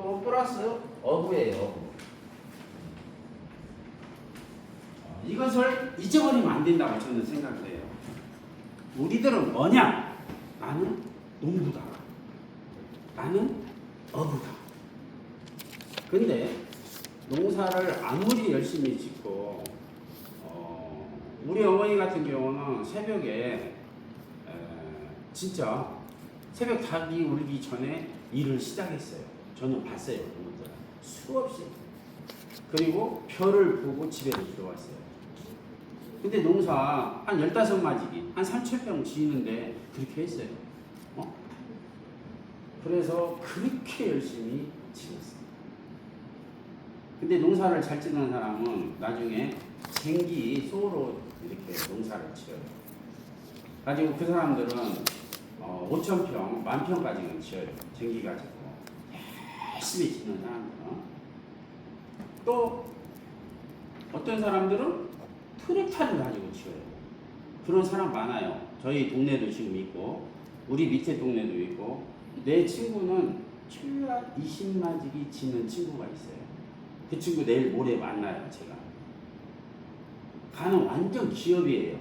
또 플러스 어부예요. 어부. 이것을 잊어버리면 안 된다고 저는 생각해요. 우리들은 뭐냐? 나는 농부다. 나는 어부다. 근데 농사를 아무리 열심히 짓고 우리 어머니 같은 경우는 새벽에 진짜 새벽 닭이 울기 전에 일을 시작했어요. 저는 봤어요. 그분들 수없이. 그리고 별을 보고 집에 들어왔어요. 근데 농사 한 15마지기, 한 3,000평 지는데 그렇게 했어요. 그래서 그렇게 열심히 지었어요. 근데 농사를 잘 짓는 사람은 나중에 쟁기 소로 이렇게 농사를 지어요. 가지고 그 사람들은 5,000평, 10,000평까지는 지어요. 쟁기 가지고 열심히 짓는 사람들은. 또 어떤 사람들은 트랙터를 가지고 지어요. 그런 사람 많아요. 저희 동네도 지금 있고 우리 밑에 동네도 있고 내 친구는 최소한 20마지기 지는 친구가 있어요. 그 친구 내일 모레 만나요. 제가 가는 완전 기업이에요.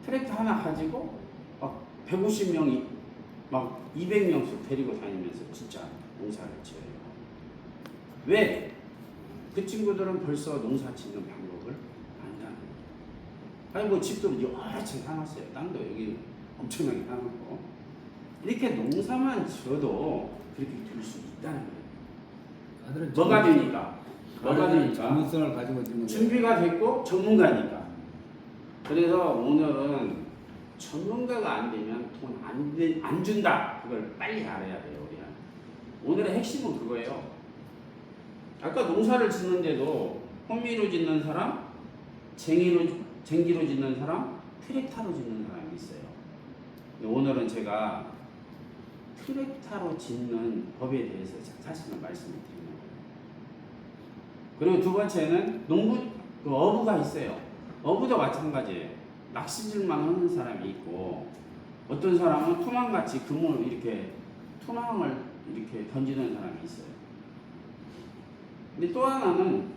트랙터 하나 가지고 막 150명이 막 200명씩 데리고 다니면서 진짜 농사를 지어요. 왜? 그 친구들은 벌써 농사 짓는 방법을 안다는 거예요. 아니 뭐 집도 여러 채 사놨어요. 땅도 여기 엄청나게 사놓고 이렇게 농사만 지어도 그렇게 될 수 있다는 거예요. 뭐가 되니까? 뭐가 되니까? 전문성을 가지고 있는 준비가 됐고 전문가니까. 그래서 오늘은 전문가가 안 되면 돈 안 준다. 그걸 빨리 알아야 돼요. 우리는. 오늘의 핵심은 그거예요. 아까 농사를 짓는데도 호미로 짓는 사람, 쟁기로 짓는 사람, 트랙터로 짓는 사람이 있어요. 오늘은 제가 트랙터로 짓는 법에 대해서 사실은 말씀을 드리는 거예요. 그리고 두 번째는 어부가 있어요. 어부도 마찬가지예요. 낚시질만 하는 사람이 있고 어떤 사람은 투망같이 그물 이렇게 투망을 이렇게 던지는 사람이 있어요. 근데 또 하나는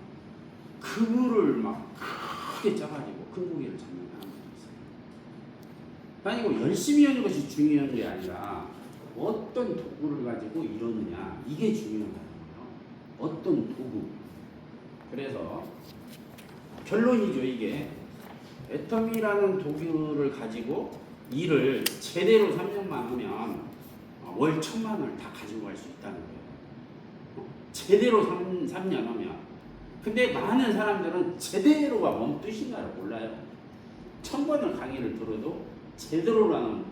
그물을 막 크게 짜가지고 큰 고기를 잡는 사람도 있어요. 아니고 열심히 하는 것이 중요한 게 아니라 어떤 도구를 가지고 이러느냐 이게 중요한 거예요. 어떤 도구. 그래서 결론이죠. 이게 애터미라는 도구를 가지고 일을 제대로 3년만 하면 월 1,000만 원을 다 가지고 갈 수 있다는 거예요. 제대로 3년 하면. 근데 많은 사람들은 제대로가 뭔 뜻인가를 몰라요. 1,000번을 강의를 들어도 제대로라는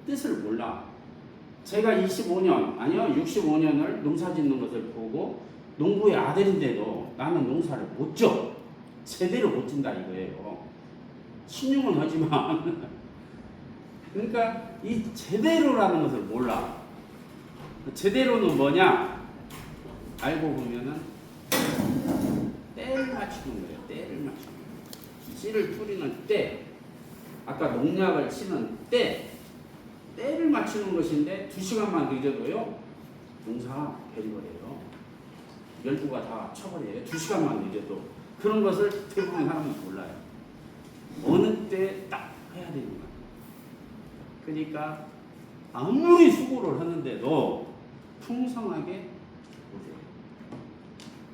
뜻을 몰라. 제가 25년, 아니요 65년을 농사 짓는 것을 보고 농부의 아들인데도 나는 농사를 못 져. 제대로 못 진다 이거예요. 신용은 하지만 그러니까 이 제대로라는 것을 몰라. 제대로는 뭐냐? 알고 보면은 때를 맞추는 거예요. 때를 맞추는 거예요. 씨를 뿌리는 때, 아까 농약을 치는 때를 맞추는 것인데 2시간만 늦어도요 농사 베리버려요. 열두가 다 쳐버려요. 2시간만 늦어도. 그런 것을 대부분 사람은 몰라요. 어느 때 딱 해야 되는 거야. 그러니까 아무리 수고를 하는데도 풍성하게 못해요.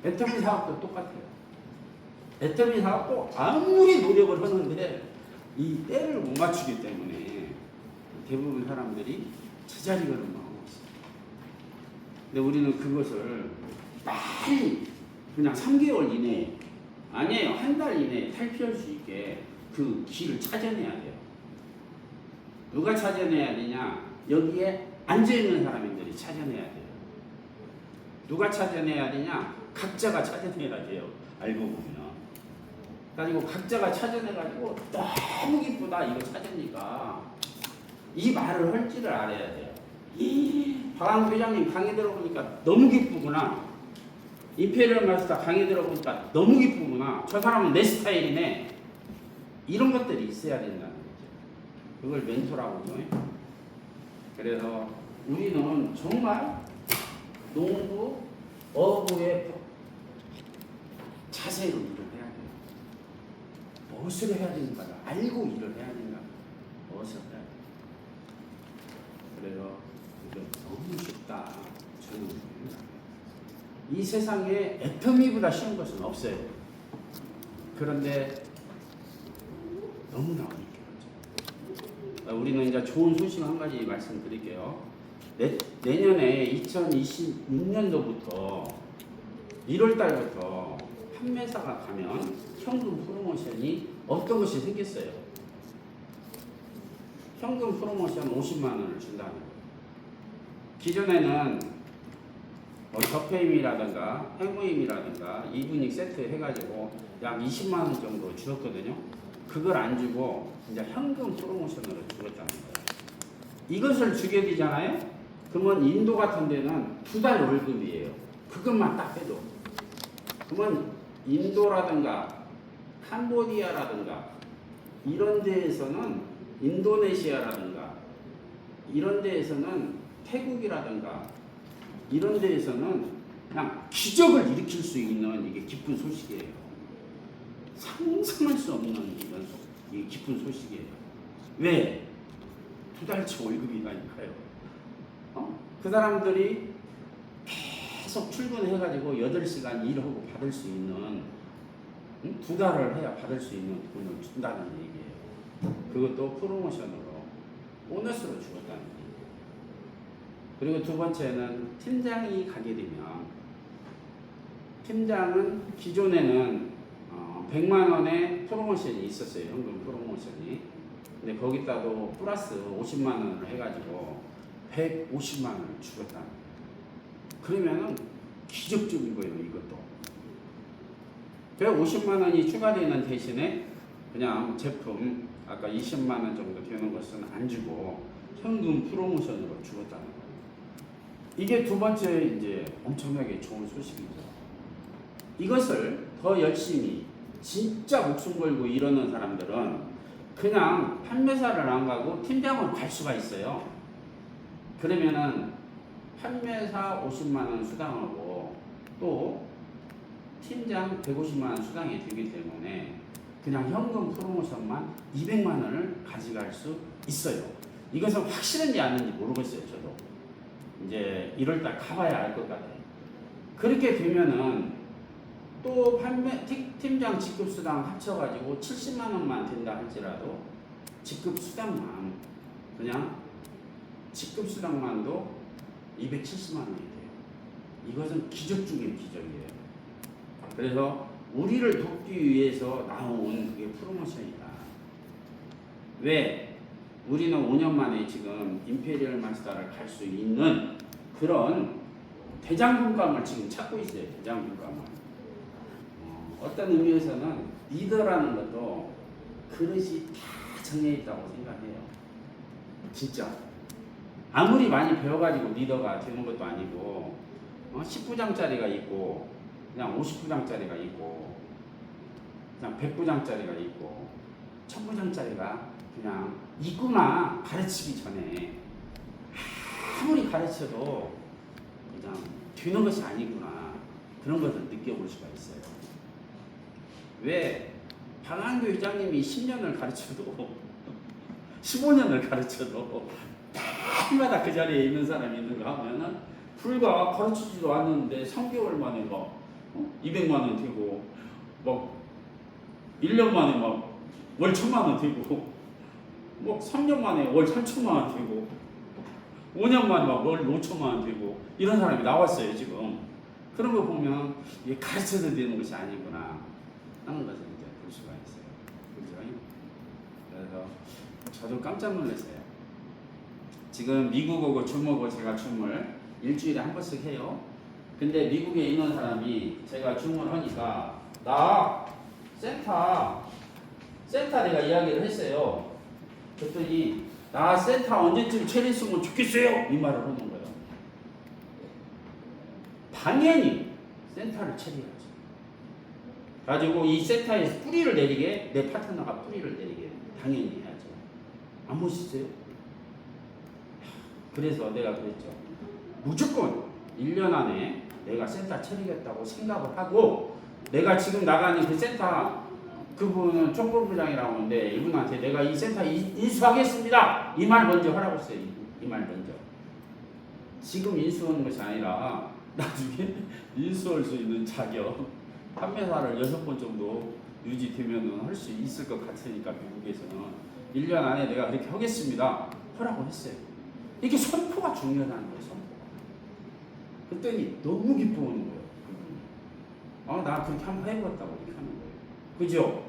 애터미 사업도 똑같아요. 애터미 사업도 아무리 노력을 하는데 이 때를 못 맞추기 때문에 대부분 사람들이 제자리 걸음만 하고 있어요. 근데 우리는 그것을 빨리 그냥 3개월 이내에 아니에요. 한 달 이내에 탈피할 수 있게 그 길을 찾아내야 돼요. 누가 찾아내야 되냐? 여기에 앉아있는 사람들이 찾아내야 돼요. 누가 찾아내야 되냐? 각자가 찾아내야 돼요. 알고 보면. 그리고 각자가 찾아내가지고 너무 기쁘다 이거 찾으니까 이 말을 할 줄을 알아야 돼요. 박 회장님 강의 들어보니까 너무 기쁘구나. 임페리얼 마스터 강의 들어보니까 너무 기쁘구나. 저 사람은 내 스타일이네. 이런 것들이 있어야 된다는 거죠. 그걸 멘토라고 하죠. 그래서 우리는 정말 농부, 어부의 자세로 일을 해야 돼요. 무엇을 해야 되는가를 알고 일을 해야 된다. 무엇을 해야 돼요. 그래서 이게 너무 쉽다. 저는 이 세상에 애터미보다 쉬운 것은 없어요. 그런데 너무나 어렵죠. 우리는 이제 좋은 소식 한 가지 말씀드릴게요. 내년에 2026년도부터 1월달부터 판매사가 가면 현금 프로모션이 없던 것이 생겼어요. 현금 프로모션 50만 원을 준다는 거예요. 기존에는 적폐임이라든가 해무임이라든가 이분익 세트 해가지고 약 20만 원 정도 주었거든요. 그걸 안 주고 이제 현금 프로모션으로 주었다는 거예요. 이것을 주게 되잖아요. 그러면 인도 같은 데는 2달 월급이에요. 그것만 딱 해도. 그러면 인도라든가 캄보디아라든가 이런 데에서는 인도네시아라든가 이런 데에서는 태국이라든가 이런 데에서는 그냥 기적을 일으킬 수 있는 이게 기쁜 소식이에요. 상상할 수 없는 이게 기쁜 소식이에요. 왜? 2달치 월급이라니까요. 그 사람들이 계속 출근해가지고 8시간 일하고 받을 수 있는 2달을 해야 받을 수 있는 돈을 준다는 얘기예요. 그것도 프로모션으로 보너스로 주었다는 얘기예요. 그리고 두 번째는 팀장이 가게 되면 팀장은 기존에는 100만 원의 프로모션이 있었어요. 현금 프로모션이. 근데 거기다도 플러스 50만 원을 해가지고 150만 원을 주었다. 그러면은 기적적인 거예요, 이것도. 150만 원이 추가되는 대신에 그냥 제품 아까 20만 원 정도 되는 것은 안 주고 현금 프로모션으로 주었다는 거예요. 이게 두 번째 이제 엄청나게 좋은 소식이죠. 이것을 더 열심히 진짜 목숨 걸고 이러는 사람들은 그냥 판매사를 안 가고 팀장을 갈 수가 있어요. 그러면은 판매사 50만 원 수당하고 또 팀장 150만 원 수당이 되기 때문에 그냥 현금 프로모션만 200만 원을 가져갈 수 있어요. 이것은 확실한지 아닌지 모르겠어요, 저도. 이제 1월달 가봐야 알 것 같아요. 그렇게 되면은 또 팀장 직급수당 합쳐가지고 70만 원만 된다 할지라도 직급수당만 그냥 직급수당만도 270만 원이 돼요. 이것은 기적 중의 기적이에요. 그래서 우리를 돕기 위해서 나온 그게 프로모션이다. 왜? 우리는 5년 만에 지금 임페리얼 마스터를 갈 수 있는 그런 대장금감을 지금 찾고 있어요. 대장금감을. 어떤 의미에서는 리더라는 것도 그릇이 다 정해 있다고 생각해요. 진짜. 아무리 많이 배워가지고 리더가 되는 것도 아니고 10부장짜리가 있고 그냥 50부장짜리가 있고 그냥 100부장짜리가 있고 1000부장짜리가 그냥 있구나. 가르치기 전에 아무리 가르쳐도 그냥 되는 것이 아니구나. 그런 것을 느껴볼 수가 있어요. 왜? 방한교 회장님이 10년을 가르쳐도 15년을 가르쳐도 해마다 그 자리에 있는 사람이 있는가 하면은 불과 가르치지도 않는데 3개월 만에 막 200만 원 되고 막 1년 만에 막 월 1000만 원 되고 뭐 3년 만에 월 3천만 원 되고 5년 만에 막 월 5천만 원 되고 이런 사람이 나왔어요 지금. 그런 거 보면 이게 가르쳐도 되는 것이 아니구나 하는 것을 이제 볼 수가 있어요. 그렇죠? 그래서 저도 깜짝 놀랐어요. 지금 미국하고 줌하고 제가 줌을 일주일에 한 번씩 해요. 근데 미국에 있는 사람이 제가 줌을 하니까 나 센터 내가 이야기를 했어요. 그랬더니 나 센터 언제쯤 차렸으면 좋겠어요? 이 말을 하는 거예요. 당연히 센터를 차려야지. 가지고 이 센터에서 뿌리를 내리게 내 파트너가 뿌리를 내리게 당연히 해야죠. 안 멋있어요? 그래서 내가 그랬죠. 무조건 1년 안에 내가 센터 차리겠다고 생각을 하고 내가 지금 나가는 그 센터 그분은 총본부장이라고 하는데 이분한테 내가 이 센터 인수하겠습니다. 이 말 먼저 하라고 했어요. 이 말 먼저. 지금 인수하는 것이 아니라 나중에 인수할 수 있는 자격 판매사를 6번 정도 유지되면 할 수 있을 것 같으니까 미국에서는 1년 안에 내가 그렇게 하겠습니다. 하라고 했어요. 이게 선포가 중요하다는 거예요. 선포가. 그랬더니 너무 기뻐하는 거예요. 나 그렇게 한번 해봤다고 이렇게 하는 거예요. 그죠?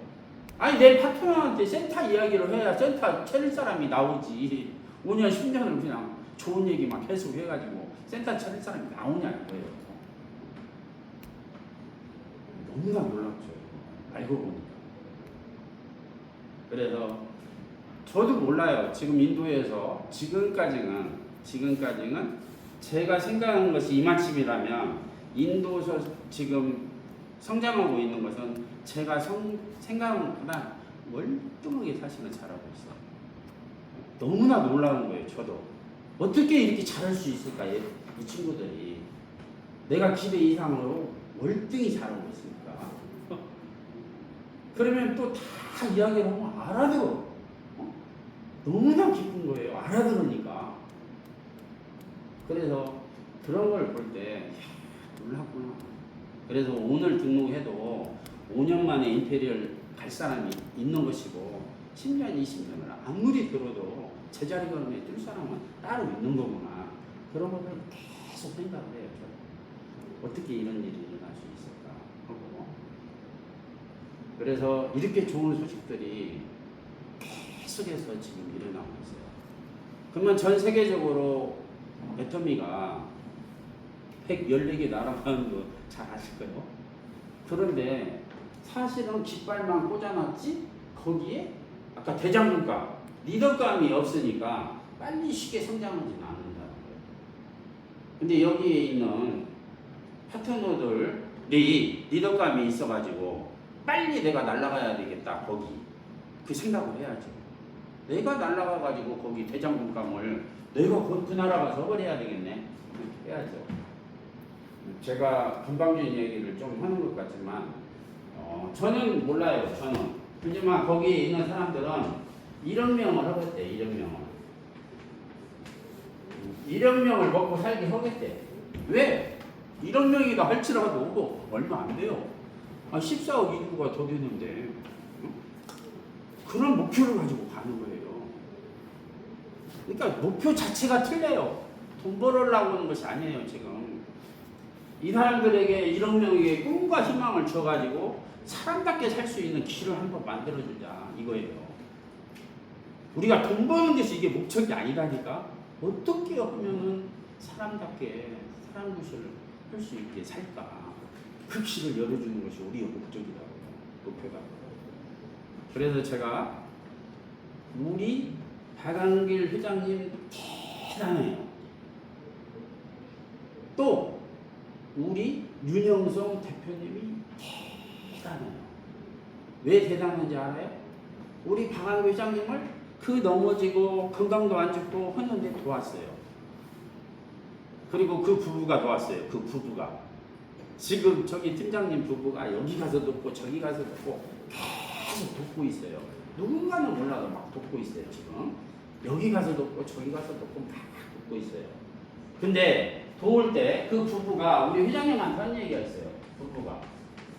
아니 내 파트너한테 센터 이야기를 해야 센터 차릴 사람이 나오지. 5년 10년을 그냥 좋은 얘기만 계속 해가지고 센터 차릴 사람이 나오냐는 거예요. 너무나 놀랍죠. 알고 보니까. 그래서 저도 몰라요. 지금 인도에서 지금까지는 제가 생각하는 것이 이만큼이라면 인도에서 지금 성장하고 있는 것은 제가 생각하는 것보다 월등하게 사실은 잘하고 있어요. 너무나 놀라운 거예요. 저도 어떻게 이렇게 잘할 수 있을까? 이 친구들이 내가 기대 이상으로 월등히 잘하고 있으니까. 그러면 또 다 이야기를 하면 알아들어. 너무나 기쁜 거예요. 알아들으니까. 그래서 그런 걸 볼 때 놀랐구나. 그래서 오늘 등록해도 5년 만에 임페리얼 갈 사람이 있는 것이고 10년, 20년을 아무리 들어도 제자리 걸음에 뛸 사람은 따로 있는 거구나. 그런 것을 계속 생각을 해요. 어떻게 이런 일이 일어날 수 있을까 하고. 그래서 이렇게 좋은 소식들이 계속해서 지금 일어나고 있어요. 그러면 전 세계적으로 애터미가 114개 나라라는 거 잘 아실 거예요. 그런데 사실은 깃발만 꽂아놨지 거기에 아까 대장군감, 리더감이 없으니까 빨리 쉽게 성장하지는 않는다는 거예요. 근데 여기에 있는 파트너들이 리더감이 있어가지고 빨리 내가 날아가야 되겠다 거기 그 생각을 해야죠. 내가 날아가가지고 거기 대장군감을 내가 그 나라 가서 버려야 되겠네. 해야죠. 제가 건방진 얘기를 좀 하는 것 같지만 저는 몰라요. 저는 하지만 거기에 있는 사람들은 이런 명을 하겠대. 이런 명을 먹고 살게 하겠대. 왜? 이런 명이다 할지라도 얼마 안 돼요. 14억 인구가 더 되는데 그런 목표를 가지고 가는 거예요. 그러니까 목표 자체가 틀려요. 돈 벌으려고 하는 것이 아니에요. 지금 이 사람들에게 1억 명에게 꿈과 희망을 줘가지고 사람답게 살 수 있는 길을 한번 만들어주자 이거예요. 우리가 돈 버는 데서 이게 목적이 아니라니까. 어떻게 하면은 사람답게 사람 구실을 할 수 있게 살까. 그 길을 열어주는 것이 우리의 목적이라고요. 목표다. 그래서 제가 우리 박한길 회장님 대단해요. 또 우리 윤영성 대표님이 대단해요. 왜 대단한지 알아요? 우리 박한길 회장님을 그 넘어지고 건강도 안 좋고 했는데 도왔어요. 그리고 그 부부가 도왔어요. 그 부부가 지금 저기 팀장님 부부가 여기 가서 돕고 저기 가서 돕고 계속 돕고 있어요. 누군가는 몰라도 막 돕고 있어요. 지금 여기 가서 돕고 저기 가서 돕고 막 돕고 있어요. 근데 도울 때 그 부부가 우리 회장님한테 한 얘기가 있어요. 부부가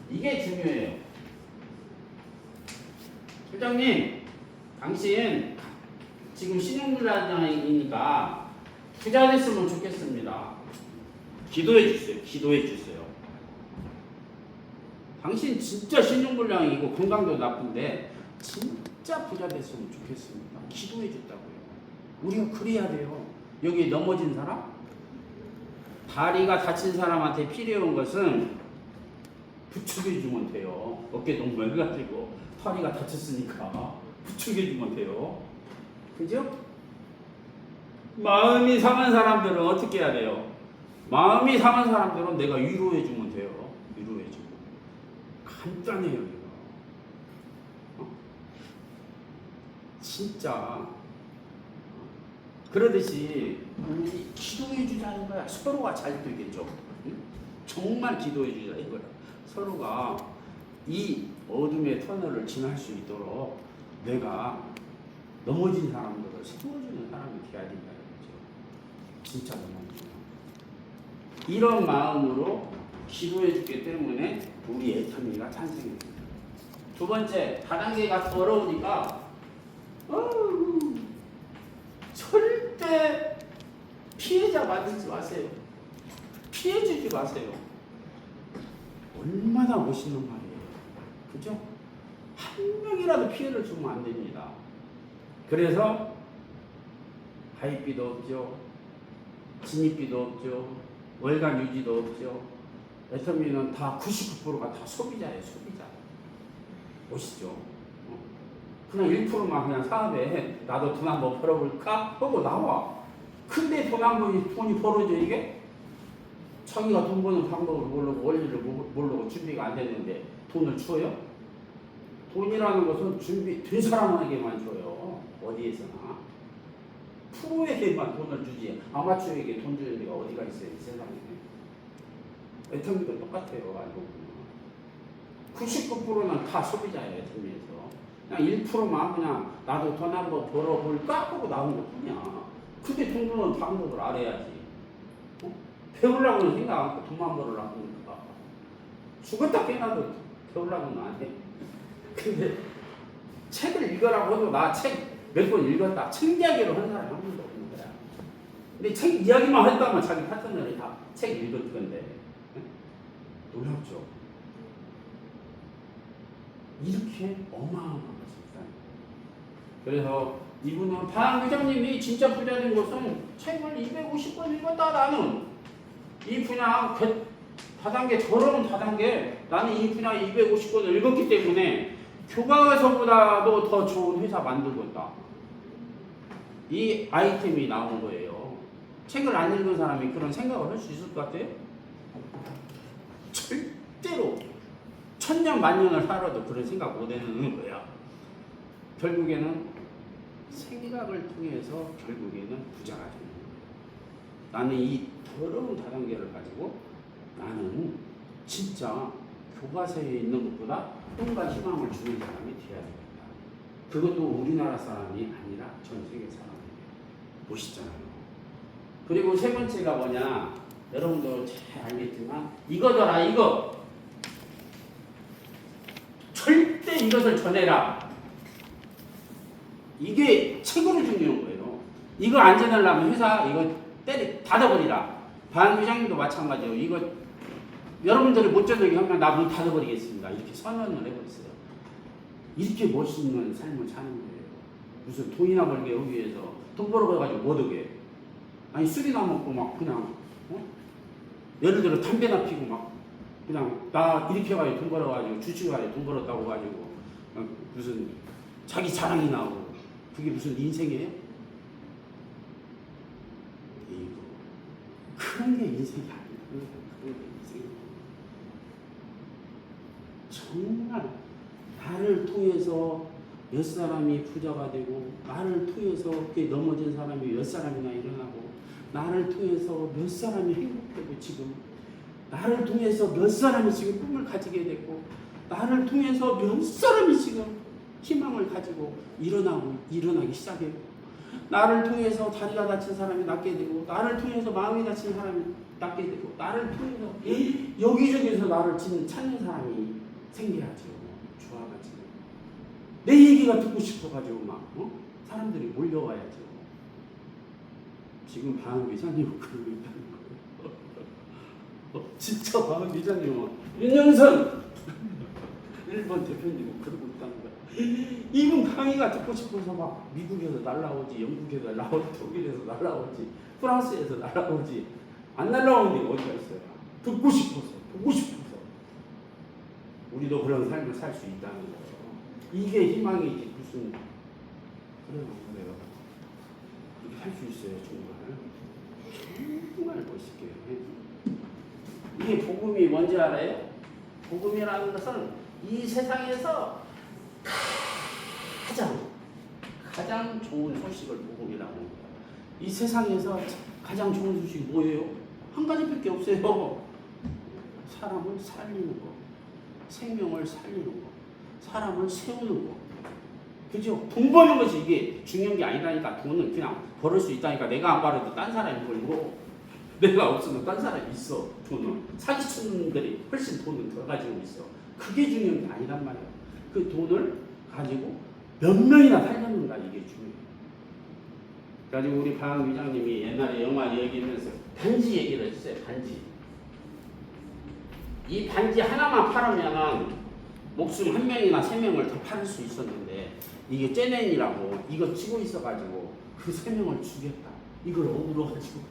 이게 중요해요. 회장님, 당신 지금 신용불량이니까 부자 됐으면 좋겠습니다. 기도해 주세요. 기도해 주세요. 당신 진짜 신용불량이고 건강도 나쁜데 진짜 부자 됐으면 좋겠습니다. 기도해 줬다고요. 우리가 그래야 돼요. 여기 넘어진 사람, 다리가 다친 사람한테 필요한 것은 부축해 주면 돼요. 어깨 너무 해가지고 다리가 다쳤으니까 부축해 주면 돼요. 그죠? 마음이 상한 사람들은 어떻게 해야 돼요? 마음이 상한 사람들은 내가 위로해 주면 돼요. 위로해 주고. 간단해요, 이거. 진짜 그러듯이 우리 기도해 주자는 거야. 서로가 잘 되겠죠. 응? 정말 기도해 주자는 거야. 서로가 이 어둠의 터널을 지날 수 있도록 내가 넘어진 사람들을 세워주는 사람이 되어야 된다. 진짜 넘어지죠. 이런 마음으로 기도해 주기 때문에 우리 애터미가 탄생했습니다. 두 번째, 다단계가 어려우니까 절대 피해자 만들지 마세요. 피해 주지 마세요. 얼마나 멋있는 말이에요. 그죠? 한 명이라도 피해를 주면 안 됩니다. 그래서 가입비도 없죠. 진입비도 없죠. 월간 유지도 없죠. 애터미는 다 99%가 다 소비자예요. 소비자. 멋있죠. 그냥 1%만 그냥 사업에 나도 돈 한번 벌어볼까 하고 나와. 근데 돈이 벌어져 이게? 자기가 돈 버는 방법을 모르고 원리를 모르고 준비가 안 됐는데 돈을 줘요? 돈이라는 것은 준비된 사람에게만 줘요. 어디에서나. 프로에게만 돈을 주지 아마추어에게 돈 주는 데가 어디가 있어요? 이 세상에. 애터미도 똑같아요. 알고 보면 99%는 다 소비자예요. 애터미에서 그냥 1%만 그냥 나도 돈 한번 벌어볼까 하고 나온 것 뿐이야. 근데 돈 버는 방법을 알아야지. 배우려고는 생각 안 하고 돈만 벌으려고 하니까 죽었다 깨나도 배우려고는 안 해. 근데 책을 읽으라고 해도 나 책 몇 번 읽었다. 책 이야기로 하는 사람이 한 번도 없는 거야. 근데 책 이야기만 했다면 자기 파트너들이 다 책 읽을 건데. 놀랍죠? 이렇게 어마어마한 것입니다. 그래서 이분은 반 회장님이 진짜 부자 된 것은 책을 250권 읽었다. 나는 이 분야 다단계 저런 다단계 나는 이 분야 250권을 읽었기 때문에 교과서보다도 더 좋은 회사 만들고 있다. 이 아이템이 나온 거예요. 책을 안 읽은 사람이 그런 생각을 할 수 있을 것 같아요? 절대로 천년 만년을 살아도 그런 생각 못 해내는 거야. 결국에는 생각을 통해서 결국에는 부자가 되는 거야. 나는 이 더러운 다단계를 가지고 나는 진짜 교과서에 있는 것보다 꿈과 희망을 주는 사람이 되어야 되겠다. 그것도 우리나라 사람이 아니라 전 세계 사람이에요. 멋있잖아요. 그리고 세 번째가 뭐냐? 여러분도 잘 알겠지만 이거더라. 이거 절대 이것을 전해라. 이게 최고로 중요한 거예요. 이거 안 전하려면 회사 이거 닫아버리라. 반 회장님도 마찬가지예요. 이거 여러분들이 못 전하게 하면 나 문 닫아버리겠습니다. 이렇게 선언을 해버렸어요. 이렇게 멋있는 삶을 사는 거예요. 무슨 돈이나 벌게 하기 위해서 돈 벌어가지고 못 오게. 아니 술이나 먹고 막 그냥 예를 들어 담배나 피고 막 그냥 나 이렇게 해가지고 돈 벌어가지고 주식해가지고 돈 벌었다고 가지고 무슨 자기 자랑이 나오고 그게 무슨 인생이에요? 이거 그런 게 인생이 아니에요. 그런 게 인생이에요. 정말 나를 통해서 몇 사람이 부자가 되고 나를 통해서 그렇게 넘어진 사람이 몇 사람이나 일어나고 나를 통해서 몇 사람이 행복되고 지금 나를 통해서 몇 사람이 지금 꿈을 가지게 됐고 나를 통해서 몇 사람이 지금 희망을 가지고 일어나기 시작했고 나를 통해서 다리가 다친 사람이 낫게 되고 나를 통해서 마음이 다친 사람이 낫게 되고 나를 통해서 여기저기서 나를 찾는 사람이 생겨야죠. 좋아가지고 내 얘기가 듣고 싶어가지고 막 사람들이 몰려와야죠. 지금 방 회장님은 그러고 있다는 거예요. 진짜 방 회장님은 윤영선 일본 대표님은 그러고 있다는 거예요. 이분 강의가 듣고 싶어서 막 미국에서 날라오지, 영국에서 날라오지, 독일에서 날라오지, 프랑스에서 날라오지. 안 날라오는 게 어디가 있어요? 듣고 싶어서, 보고 싶어서. 우리도 그런 삶을 살 수 있다는 거예요. 이게 희망이지 무슨 그런 거예요. 이렇게 할 수 있어요. 정말 멋있게. 이게 복음이 뭔지 알아요? 복음이라는 것은 이 세상에서 가장 좋은 소식을 복음이라고 합니다. 이 세상에서 가장 좋은 소식이 뭐예요? 한 가지밖에 없어요. 사람을 살리는 거, 생명을 살리는 거, 사람을 세우는 거. 그죠? 돈 버는 것이 이게 중요한 게 아니라니까. 돈은 그냥 벌을 수 있다니까. 내가 안 벌어도 딴 사람이 벌고, 내가 없어도 딴 사람이 있어. 돈은 사기친들이 훨씬 돈을 더 가지고 있어. 그게 중요한 게 아니란 말이야. 그 돈을 가지고 몇 명이나 살렸는가, 이게 중요해. 그래가지고 우리 방 위장님이 옛날에 영화 얘기하면서 반지 얘기를 했어요. 반지. 이 반지 하나만 팔으면은 목숨 한 명이나 세 명을 더 팔을 수 있었는데, 이게 째낸이라고 이거 치고 있어가지고 그 세 명을 죽였다. 이걸 억울해가지고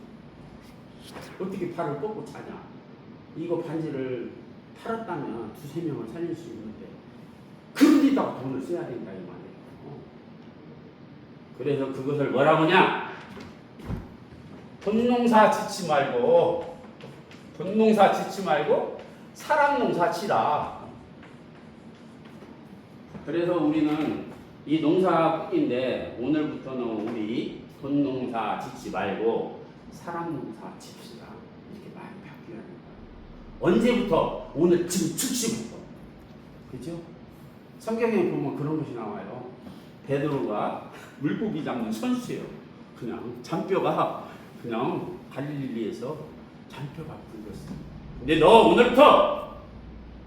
어떻게 팔을 뻗고 자냐. 이거 반지를 팔았다면 두세 명을 살릴 수 있는데 그런데다가 돈을 써야 된다 이 말이에요. 그래서 그것을 뭐라고 하냐? 돈농사 짓지 말고, 돈농사 짓지 말고 사람 농사 치라. 그래서 우리는 이 농사꾼인데 오늘부터는 우리 돈농사 짓지 말고 사람 농사 칩시다. 이렇게 많이 바뀌어야 된다. 언제부터? 오늘 지금 즉시부터. 그죠? 성경에 보면 그런 것이 나와요. 베드로가 물고기 잡는 선수예요. 그냥 잔뼈가 그냥 갈릴리에서 잔뼈가 굵었어. 근데 너 오늘부터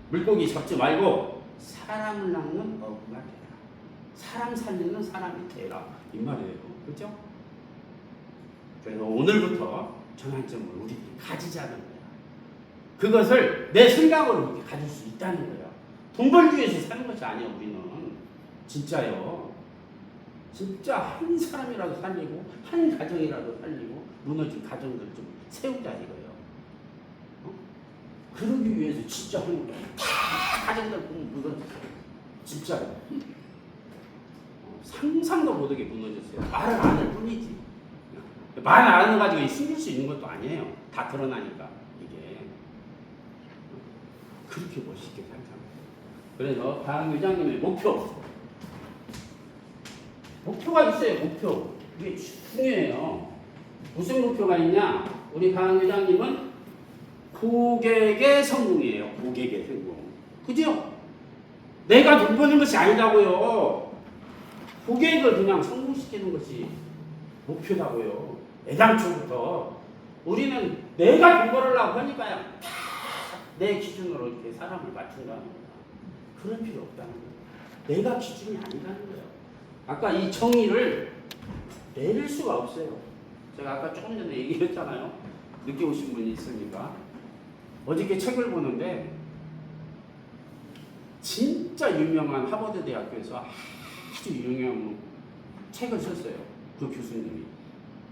물고기 잡지 말고 사람을 낚는 어부가 되라. 사람 살리는 사람이 되라. 이 말이에요. 그죠? 그래서 오늘부터 전환점을 우리들이 가지자는 거야. 그것을 내 생각으로 이렇게 가질 수 있다는 거야. 돈 벌기 위해서 사는 것이 아니야. 우리는 진짜요. 진짜 한 사람이라도 살리고 한 가정이라도 살리고 무너진 가정들 좀 세우자 이거예요. 그러기 위해서 진짜 하는 거야. 다 가정들 보면 무너졌어요. 진짜요. 상상도 못하게 무너졌어요. 말을 안 할 뿐이지. 말 안 해가지고 숨길 수 있는 것도 아니에요. 다 드러나니까 이게. 그렇게 멋있게 살잖아요. 그래서 방 회장님의 목표가 있어요. 목표. 이게 중요해요. 무슨 목표가 있냐? 우리 방 회장님은 고객의 성공이에요. 고객의 성공. 그죠? 내가 돈 버는 것이 아니라고요. 고객을 그냥 성공시키는 것이 목표라고요. 애당초부터 우리는 내가 돈 벌으려고 하니까요. 다 내 기준으로 이렇게 사람을 맞춘다는 거야. 그럴 필요 없다는 거야. 내가 기준이 아니라는 거예요. 아까 이 정의를 내릴 수가 없어요. 제가 아까 조금 전에 얘기했잖아요. 늦게 오신 분이 있으니까. 어저께 책을 보는데 진짜 유명한 하버드 대학교에서 아주 유명한 책을 썼어요. 그 교수님이.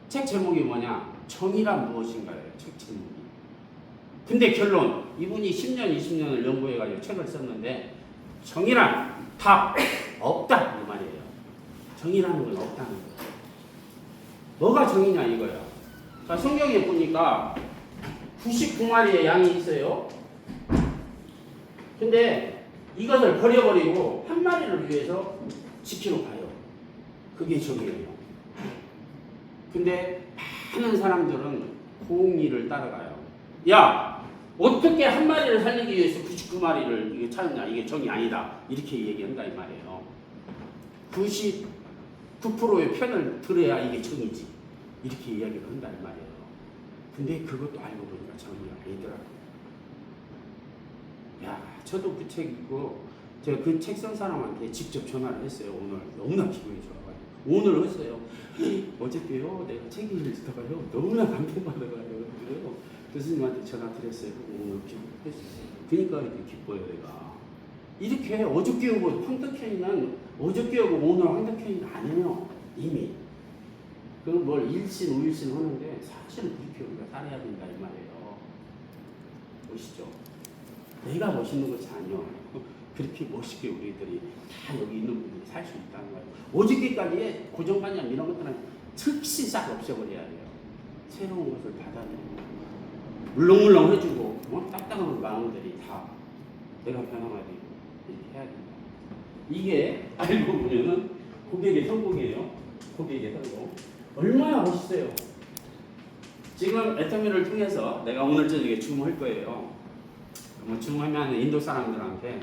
책 제목이 뭐냐? 정의란 무엇인가요? 책 제목이. 근데 결론, 이분이 10년, 20년을 연구해가지고 책을 썼는데 정의란 답 없다 이 말이에요. 정의라는 건 없다는 거예요. 뭐가 정의냐 이거야. 자, 성경에 보니까 99마리의 양이 있어요. 근데 이것을 버려버리고 한 마리를 위해서 지키러 가요. 그게 정의예요. 근데 많은 사람들은 공의를 따라가요. 야, 어떻게 한 마리를 살리기 위해서 99마리를 이게 찾느냐? 이게 정의 아니다. 이렇게 얘기한다 이 말이에요. 99%의 편을 들어야 이게 정의지. 이렇게 이야기를 한다 이 말이에요. 근데 그것도 알고 보니까 정의가 아니더라고요. 야, 저도 그 책 읽고 제가 그 책 쓴 사람한테 직접 전화를 했어요. 오늘 너무나 기분이 좋아가지고 오늘 했어요. 어저께요 내가 책 읽다가요 너무나 감동받아가지고 교수님한테 전화 드렸어요. 오늘 했어요. 그러니까 이렇게 기뻐요 내가. 이렇게 어저께 오고 황덕현이는 어저께 오고 오늘 황덕현이 아니에요. 이미. 그건 뭘 일신 우일신 하는데 사실은 그렇게 우리가 살아야 된다 이 말이에요. 보시죠. 내가 멋있는 것이 아니요. 그렇게 멋있게 우리들이 다 여기 있는 분들이 살 수 있다는 거예요. 오직기까지의 고정관념 이런 것들은 즉시 싹 없애버려야 돼요. 새로운 것을 받아내고 물렁물렁 해주고 딱딱한 마음들이 다 내가 변화가 되고 이렇게 해야 된다. 이게 알고 보면은 고객의 성공이에요. 고객의 성공. 얼마나 멋있어요. 지금 애터미를 통해서 내가 오늘 저녁에 줌할 거예요. 뭐 줌하면 인도 사람들한테,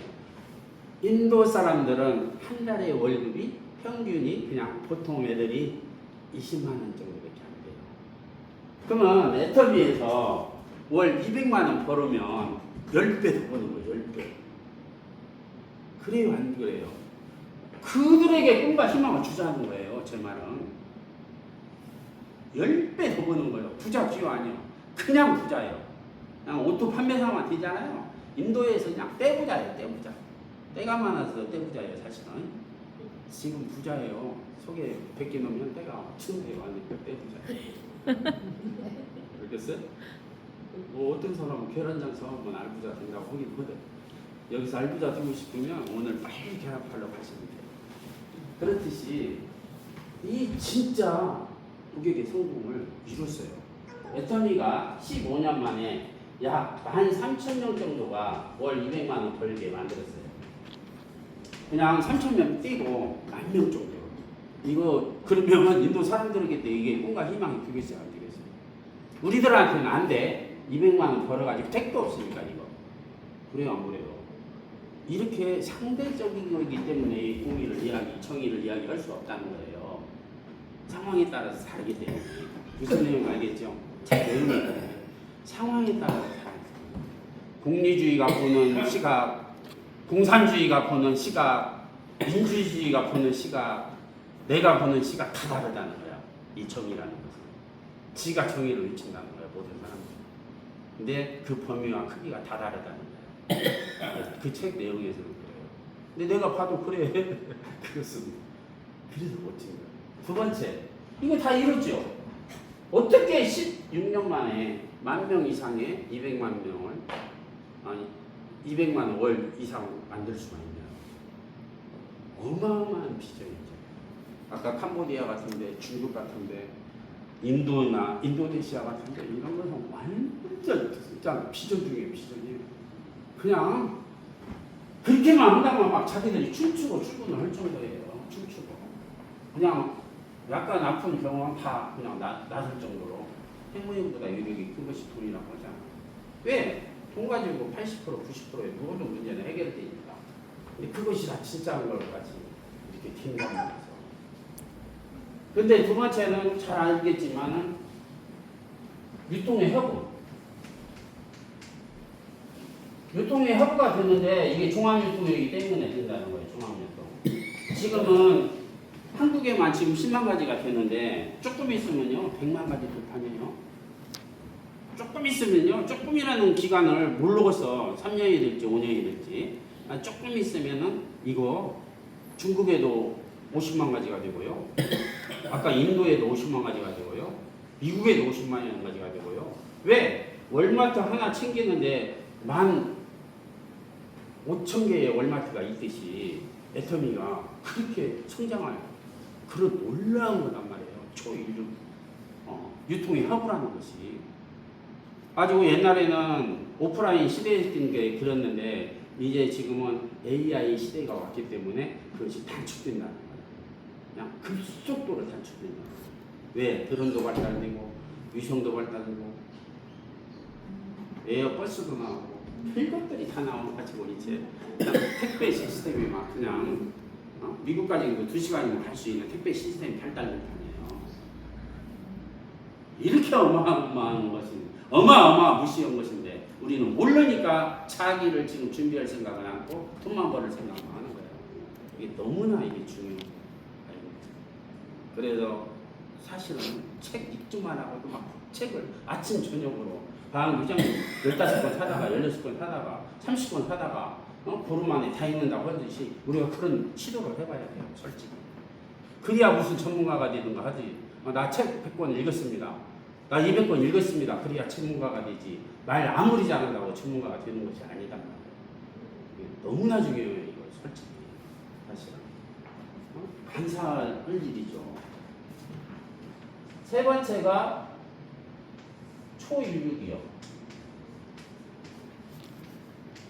인도 사람들은 한 달에 월급이 평균이 그냥 보통 애들이 20만 원 정도밖에 안 돼요. 그러면 애터미에서 월 200만 원 벌으면 10배 더 버는 거예요. 10배. 그래요, 안 그래요? 그들에게 꿈과 희망을 주자는 거예요. 제 말은 10배 더 버는 거예요. 부자 기호 아니에요. 그냥 부자예요. 그냥 오토 판매사만 되잖아요. 인도에서 그냥 떼부자예요. 떼부자. 때가 많아서 떼부자예요. 사실은 지금 부자예요. 속에 100개 넣으면 때가 친구예요. 완전 떼부자. 그렇겠어요? 뭐 어떤 사람은 계란장 사업은 알부자 된다고 하긴 하거든. 여기서 알부자 되고 싶으면 오늘 빨리 계란팔러 가시면 돼요. 그렇듯이 이 진짜 고객의 성공을 이뤘어요. 애터미가 15년 만에 약 13,000명 정도가 월 200만 원 벌게 만들었어요. 그냥 3,000명 뛰고 10,000명 정도. 이거 그러면 인도 사람들에게 이게 꿈과 희망이 되겠어요, 안 되겠어요? 우리들한테는 안 돼. 200만 원 벌어가지고 택도 없으니까 이거. 그래요, 안 그래요? 이렇게 상대적인 거기 때문에 이 공의를 이야기, 정의를 이야기할 수 없다는 거예요. 상황에 따라서 다르기 때문에. 무슨 내용 알겠죠? 제 내용이 상황에 따라서 다르죠. 공리주의가 보는 시각, 공산주의가 보는 시각, 민주주의가 보는 시각, 내가 보는 시각 다 다르다는 거야. 이 정의라는 것은. 지가 정의를 외친다는 거야, 모든 사람들. 근데 그 범위와 크기가 다 다르다는 거야. 그 책 내용에서는 그래요. 근데 내가 봐도 그래. 그렇습니다. 그래서 멋진 거야. 두 번째, 이거 다 이루죠. 어떻게 16년 만에 10,000명 이상의 200만 명을, 아니 200만 원 월 이상 만들 수가 있냐. 어마어마한 비전이죠. 아까 캄보디아 같은데, 중국 같은데, 인도나 인도네시아 같은데 이런 것은 완전 진짜 비전 중에 비전이에요. 그냥 그렇게만 한다면 막 자기들이 춤추고 출근을 할 정도예요. 춤추고 그냥 약간 아픈 경험 다 그냥 나설 정도로 행운보다 유력이 큰 것이 돈이라고 하잖아. 왜? 돈 가지고 80% 90%의 모든 문제는 해결되니까. 근데 그것이 다 진짜인 걸까지 이렇게 긴장하면서. 근데 두 번째는 잘 알겠지만은 유통의 허브. 유통의 허브가 됐는데 이게 종합유통이기 때문에 된다는 거예요. 종합유통. 지금은 한국에만 지금 10만 가지가 되는데 조금 있으면요 100만 가지 돌파해요. 조금 있으면요 조금이라는 기간을 모르겠어. 3년이 될지 5년이 될지. 조금 있으면은 이거 중국에도 50만 가지가 되고요. 아까 인도에도 50만 가지가 되고요. 미국에도 50만 가지가 되고요. 왜? 월마트 하나 챙기는데 15,000개의 월마트가 있듯이 애터미가 그렇게 성장할 그런 놀라운 거란 말이에요. 초인류 유통의 허브라는 것이. 아주 옛날에는 오프라인 시대였던 게 그랬는데 이제 지금은 AI 시대가 왔기 때문에 그것이 단축된다는 거예요. 그냥 급속도로 단축된다. 왜? 드론도 발달되고 위성도 발달되고 에어버스도 나오고 별것들이 다 나와가지고 이제 택배 시스템이 막 그냥 미국까지 2시간이면 갈 수 있는 택배 시스템이 발달된 판이에요. 이렇게 어마어마한 것인데 무시한 것인데 우리는 모르니까 자기를 지금 준비할 생각은 않고 돈만 벌을 생각만 하는 거예요. 이게 너무나 이게 중요해요. 그래서 사실은 책 읽기만 하고도 막 책을 아침 저녁으로 방 유장 15권 사다가 16권 사다가 30권 사다가 보름 만에 다 읽는다고 하듯이 우리가 그런 시도를 해봐야 돼요. 솔직히. 그래야 무슨 전문가가 되든가 하지. 나 책 100권 읽었습니다. 나 200권 읽었습니다. 그래야 전문가가 되지. 말 아무리 잘한다고 전문가가 되는 것이 아니다. 이게 너무나 중요해요. 이거 솔직히. 사실은. 감사할 일이죠. 세 번째가 초인류기업.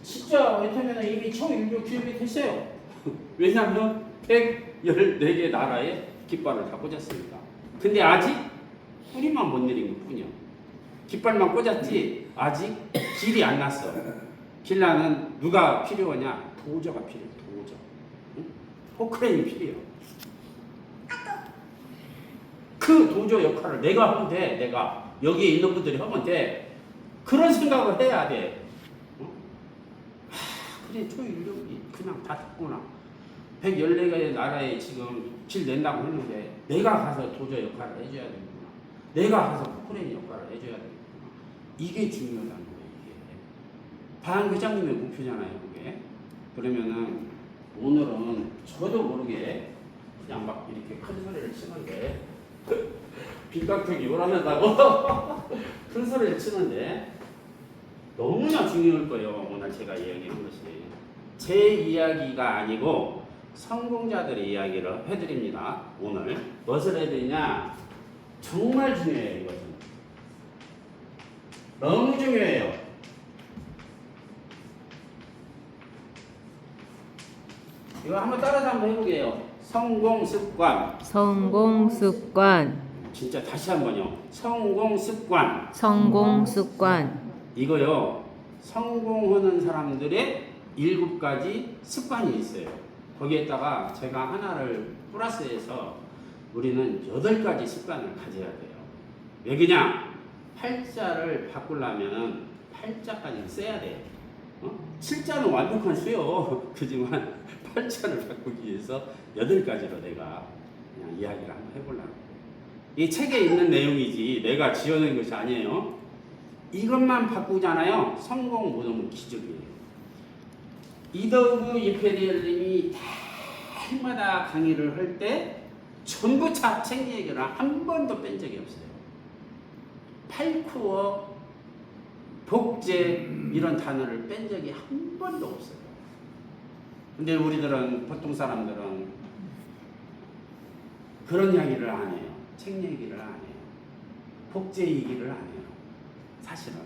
진짜 애터미는 이미 초인류 기업이 됐어요. 왜냐하면 114개 나라에 깃발을 다 꽂았으니까. 근데 아직 뿌리만 못 내린 것 뿐이야. 깃발만 꽂았지 아직 길이 안 났어. 길 나는 누가 필요하냐? 도저가 필요해. 도저. 응? 포크레인이 필요해요. 그 도저 역할을 내가 하면 돼. 내가 여기에 있는 분들이 하면 돼. 그런 생각을 해야 돼. 어? 그래 초인력이 그냥 다 됐구나. 114개의 나라에 지금 길 낸다고 했는데 내가 가서 도저 역할을 해줘야 되는구나. 내가 가서 포크레인 역할을 해줘야 되는구나. 이게 중요하다는 거예요. 이게 반 회장님의 목표잖아요. 그게. 그러면은 오늘은 저도 모르게 그냥 막 이렇게 큰 소리를 치는데 빈각턱이 요란하다고 큰 소리를 치는데 너무나 중요할 거예요. 오늘 제가 이야기한 것이 제 이야기가 아니고 성공자들의 이야기를 해드립니다. 오늘 무엇을 해드리냐? 정말 중요해요. 이것은 너무 중요해요. 이거 한번 따라서 한번 해보게요. 성공습관. 성공습관. 진짜 다시 한번요. 성공습관. 성공습관. 이거요. 성공하는 사람들의 7가지 습관이 있어요. 거기에다가 제가 하나를 플러스해서 우리는 8가지 습관을 가져야 돼요. 왜 그냥 팔자를 바꾸려면은 팔자까지 써야 돼. 7자는 완벽한 수요. 그지만 팔자를 바꾸기 위해서 8가지로 내가 그냥 이야기를 한번 해보려고. 이 책에 있는 내용이지 내가 지어낸 것이 아니에요. 이것만 바꾸잖아요. 성공 모든 기적이에요. 이더그 이페리얼님이 해마다 강의를 할 때 전부 책 얘기를 한 번도 뺀 적이 없어요. 팔쿠어, 복제 이런 단어를 뺀 적이 한 번도 없어요. 근데 우리들은 보통 사람들은 그런 이야기를 안 해요. 책 얘기를 안 해요. 복제 얘기를 안 해요. 사실은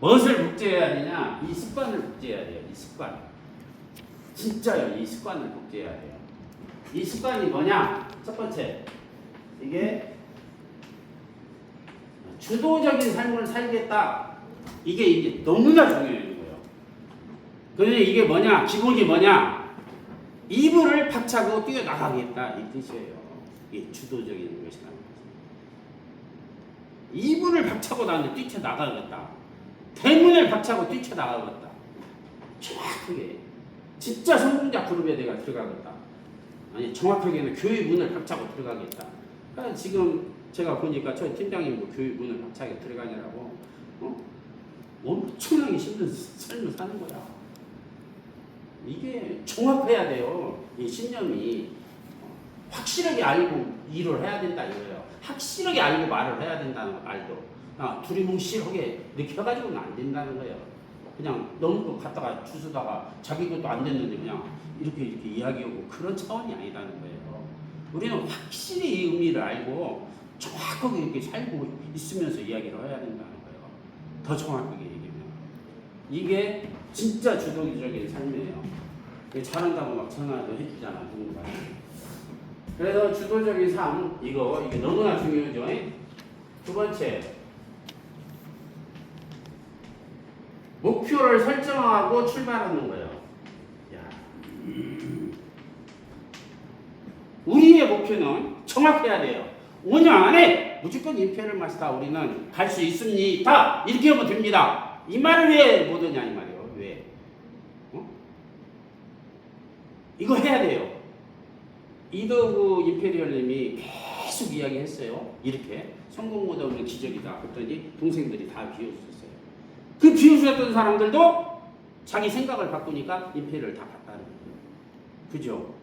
무엇을 복제해야 되냐? 이 습관을 복제해야 돼요. 이 습관. 진짜요. 이 습관을 복제해야 돼요. 이 습관이 뭐냐? 첫 번째, 이게 주도적인 삶을 살겠다. 이게 너무나 중요해요. 그런데 이게 뭐냐? 기본이 뭐냐? 이불을 박차고 뛰어나가겠다. 이 뜻이에요. 이게 주도적인 것이라는 거죠. 이불을 박차고 나는 뛰쳐나가겠다. 대문을 박차고 뛰쳐나가겠다. 정확하게. 진짜 성공자 그룹에 내가 들어가겠다. 아니 정확하게는 교회 문을 박차고 들어가겠다. 그러니까 지금 제가 보니까 저희 팀장님도 교회 문을 박차게 들어가냐라고 엄청나게 힘든 삶을 사는 거야. 이게 정확해야 돼요. 이 신념이 확실하게 알고 일을 해야 된다 이거예요. 확실하게 알고 말을 해야 된다는 말도 두리뭉실하게 이렇게 해가지고는 안 된다는 거예요. 그냥 너무 거 갖다가 주스다가 자기 것도 안 됐는데 그냥 이렇게 이야기하고 그런 차원이 아니라는 거예요. 우리는 확실히 이 의미를 알고 정확하게 이렇게 살고 있으면서 이야기를 해야 된다는 거예요. 더 정확하게 얘기하면 이게 진짜 주도적인 삶이에요. 잘한다고 막 전화도 해주잖아 누군가. 그래서 주도적인 삶 이게 너무나 중요하죠. 두 번째, 목표를 설정하고 출발하는 거예요. 야. 우리의 목표는 정확해야 돼요. 5년 안에 무조건 임페리얼 마스터 우리는 갈 수 있습니다. 이렇게 하면 됩니다. 이 말을 왜 못하냐 이 말이에요. 왜? 이거 해야 돼요. 이더그 임페리얼님이 계속 이야기했어요. 이렇게 성공 모드 없는 기적이다. 그랬더니 동생들이 다 비웃었어요. 그 비웃었던 사람들도 자기 생각을 바꾸니까 임페리얼을 다 봤다는 거예요. 그죠?